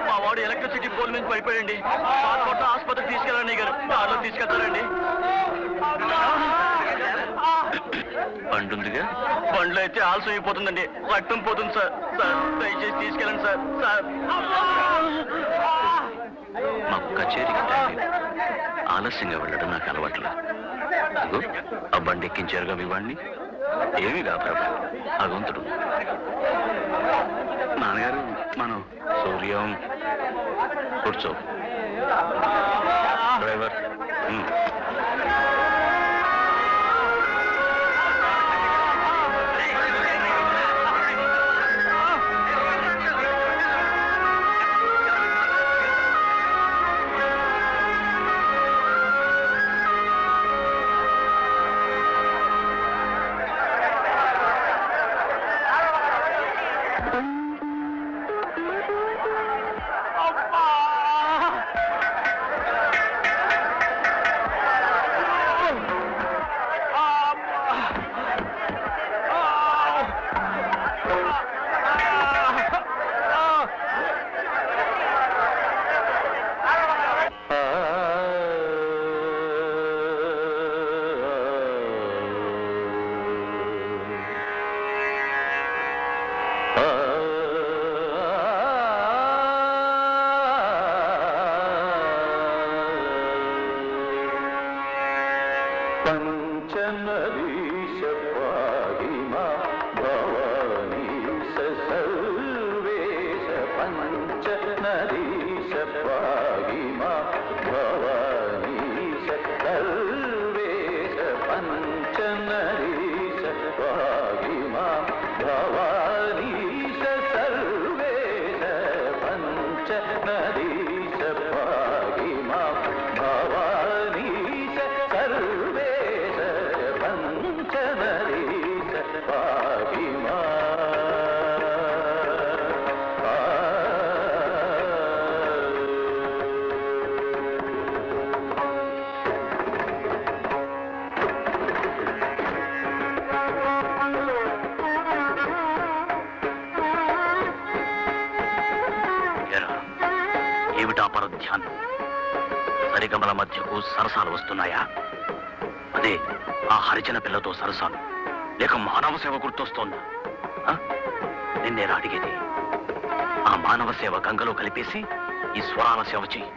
మా వాడు electricity pole నుంచి పడిపోయండి. ఆసుపత్రికి తీసుకెళ్ళండి గారు, కార్లో తీసుకెళ్తారండి. బండుందిగా, బండ్లో అయితే ఆలస్యం అయిపోతుందండి, రక్తం పోతుంది సార్. సార్ దయచేసి తీసుకెళ్ళండి సార్. సార్ మాకు కచేరీకి ఆలస్యంగా వెళ్ళడం నాకు అలవాట్లేదు. ఆ బండి ఎక్కించారుగా మీ వాడిని. ఏమీ కా ప్రభు, భగవంతుడు. నాన్నగారు మనం సూర్యం కూర్చో. డ్రైవర్ సరిగమల మధ్యకు సరసాలు వస్తున్నాయా? అదే ఆ హరిజన పిల్లతో సరసాలు, లేక మానవ సేవ గుర్తొస్తోందా? నిన్నేరా అడిగేది. ఆ మానవ సేవ గంగలో కలిపేసి ఈ స్వరాల సేవ చెయ్యి.